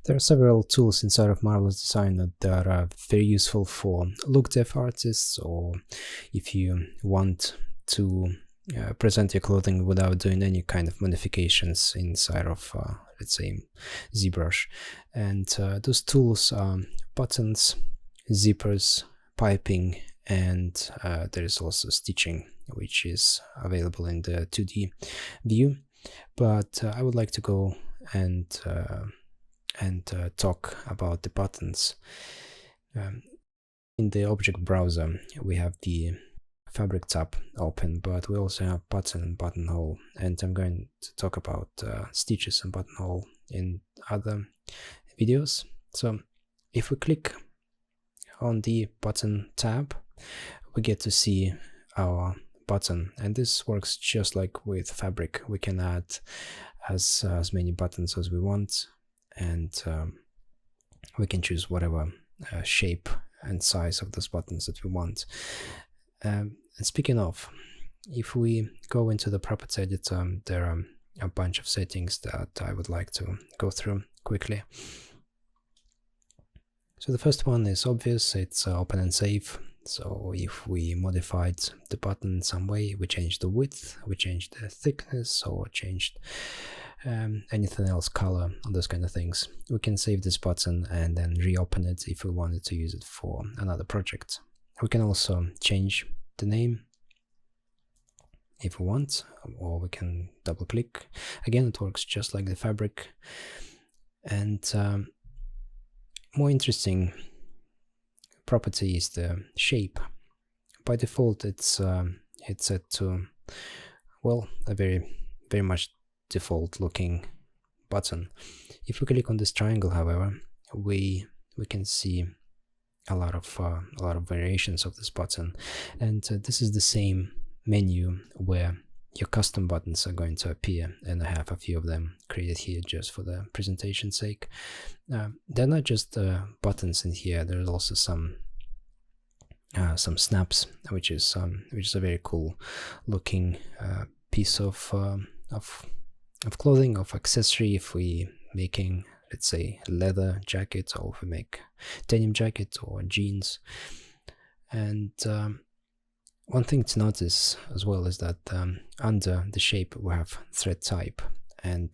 There are several tools inside of Marvelous Design that are very useful for look dev artists, or if you want to present your clothing without doing any kind of modifications inside of, let's say, ZBrush. And those tools are buttons, zippers, piping, and there is also stitching, which is available in the 2D view. But I would like to go and talk about the buttons. In the object browser, we have the fabric tab open, but we also have button and buttonhole, and I'm going to talk about stitches and buttonhole in other videos. So if we click on the button tab, we get to see our button, and this works just like with fabric. We can add as many buttons as we want, and we can choose whatever shape and size of those buttons that we want. And speaking of, if we go into the property editor, there are a bunch of settings that I would like to go through quickly. So the first one is obvious, it's open and save. So if we modified the button in some way, we changed the width, we changed the thickness, or changed anything else, color, those kind of things, we can save this button and then reopen it if we wanted to use it for another project. We can also change the name if we want, or we can double click. Again, it works just like the fabric. And more interesting property is the shape. By default, it's set to, well, a very much default looking button. If we click on this triangle, however, we can see a lot of variations of this button, and this is the same menu where your custom buttons are going to appear, and I have a few of them created here just for the presentation sake. They're not just buttons in here. There's also some snaps, which is a very cool looking piece of clothing, of accessory. If we making, let's say, leather jacket, or if we make denim jacket or jeans. And one thing to notice as well is that under the shape we have thread type, and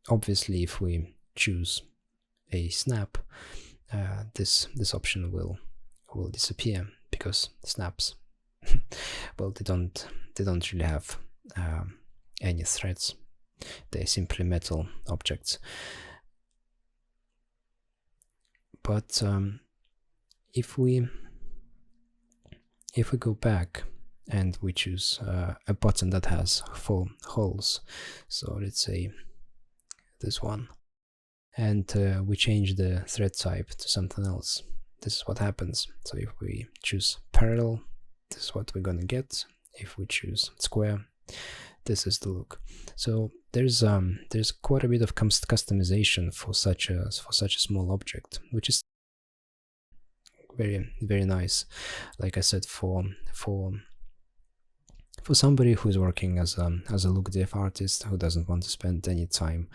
obviously if we choose a snap, this option will disappear, because snaps well, they don't really have any threads. They're simply metal objects. But if we go back and we choose a button that has 4 holes, so let's say this one, and we change the thread type to something else, this is what happens. So if we choose parallel, this is what we're gonna get. If we choose square, this is the look. So there's quite a bit of customization for such a small object, which is very nice. Like I said, for somebody who's working as a look dev artist, who doesn't want to spend any time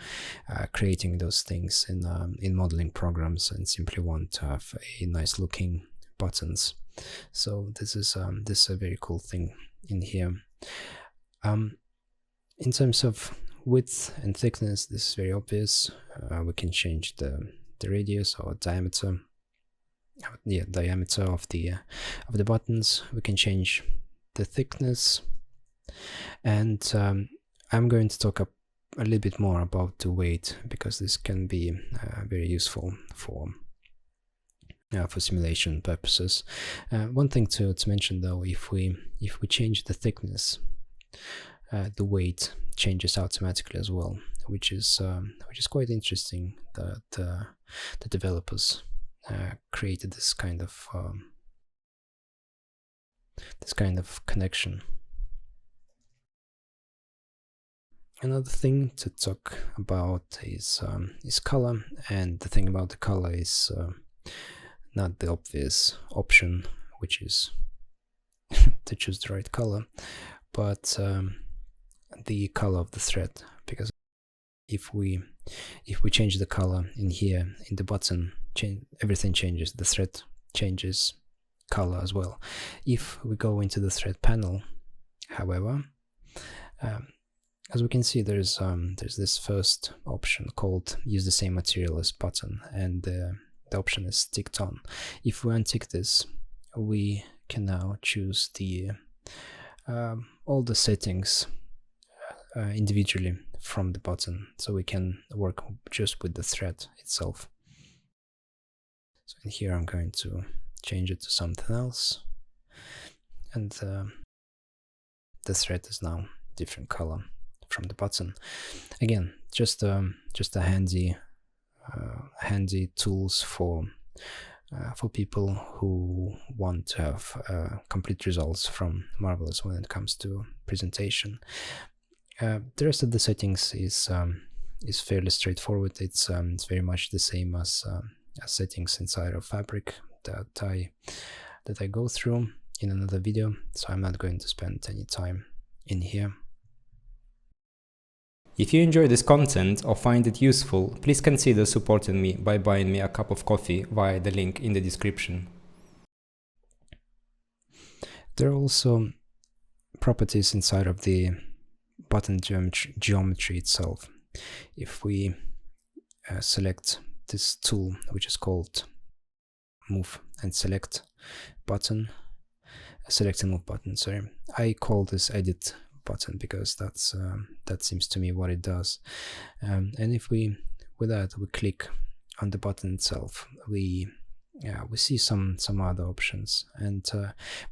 creating those things in modeling programs, and simply want to have a nice looking buttons. So this is a very cool thing in here. In terms of width and thickness, this is very obvious. We can change the radius or diameter. Diameter of the buttons. We can change the thickness, and I'm going to talk a little bit more about the weight, because this can be very useful for simulation purposes. One thing to mention though, if we change the thickness, the weight changes automatically as well, which is quite interesting. That the developers created this kind of connection. Another thing to talk about is color, and the thing about the color is not the obvious option, which is to choose the right color, but the color of the thread, because if we change the color in here in the button, everything changes. The thread changes color as well. If we go into the thread panel, however, as we can see, there's this first option called use the same material as button, and the option is ticked on. If we untick this, we can now choose the all the settings individually from the button, so we can work just with the thread itself. So in here I'm going to change it to something else, and the thread is now different color from the button. Again, just a handy tools for people who want to have complete results from Marvelous when it comes to presentation. The rest of the settings is fairly straightforward. It's very much the same as settings inside of Fabric that I go through in another video, so I'm not going to spend any time in here. If you enjoy this content or find it useful, please consider supporting me by buying me a cup of coffee via the link in the description. There are also properties inside of the button geometry itself. If we select this tool, which is called Move and Select button, Select and Move button, sorry, I call this Edit button because that seems to me what it does. And if we click on the button itself, we see some other options. And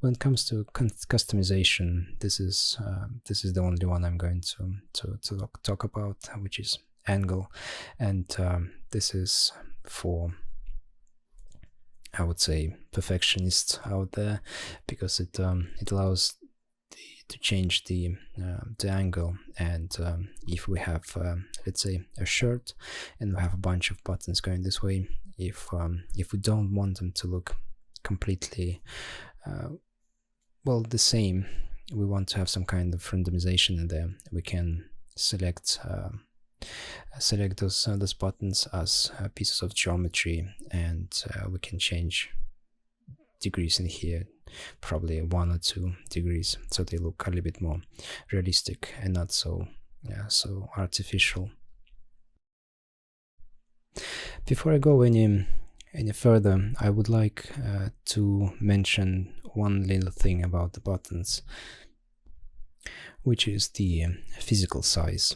when it comes to customization, this is the only one I'm going to talk about, which is angle. And this is for, I would say, perfectionists out there, because it allows to change the angle. And if we have let's say a shirt and we have a bunch of buttons going this way, if we don't want them to look completely well the same, we want to have some kind of randomization in there, we can select those buttons as pieces of geometry, and we can change degrees in here, probably 1 or 2 degrees, so they look a little bit more realistic and not so artificial. Before I go any further, I would like to mention one little thing about the buttons, which is the physical size.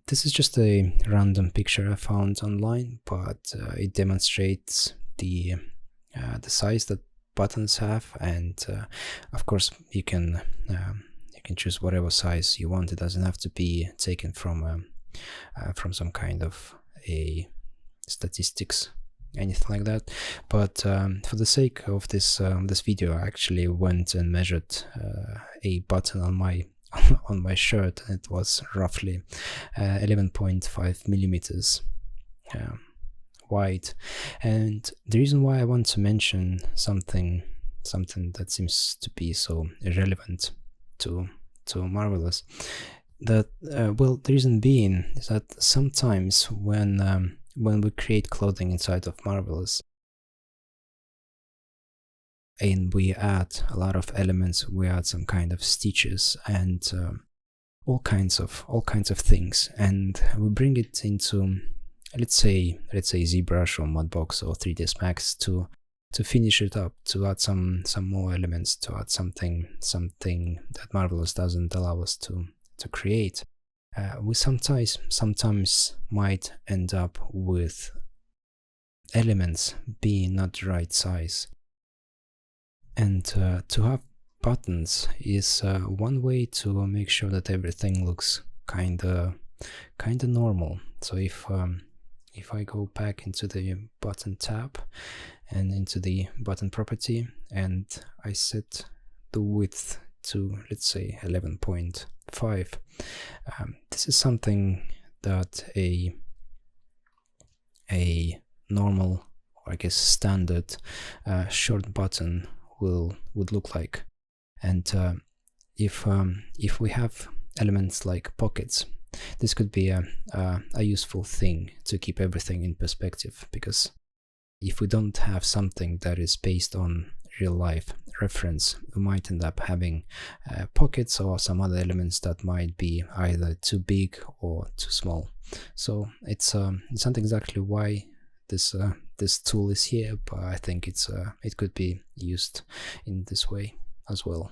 This is just a random picture I found online, but it demonstrates the size that buttons have, and of course you can choose whatever size you want. It doesn't have to be taken from some kind of a statistics, anything like that. But for the sake of this video, I actually went and measured a button on my shirt, and it was roughly 11.5 millimeters wide. And the reason why I want to mention something that seems to be so irrelevant to Marvelous, that well, the reason being is that sometimes when we create clothing inside of Marvelous and we add a lot of elements, we add some kind of stitches and all kinds of things, and we bring it into let's say ZBrush or Modbox or 3ds Max to finish it up, to add some more elements, to add something that Marvelous doesn't allow us to create. We sometimes might end up with elements being not the right size, and to have buttons is one way to make sure that everything looks kinda normal. So if I go back into the button tab and into the button property, and I set the width to, let's say, 11.5, this is something that a normal, or I guess standard short button would look like. And if we have elements like pockets, this could be a useful thing to keep everything in perspective, because if we don't have something that is based on real life reference, we might end up having pockets or some other elements that might be either too big or too small. So it's not exactly why this tool is here, but I think it could be used in this way as well.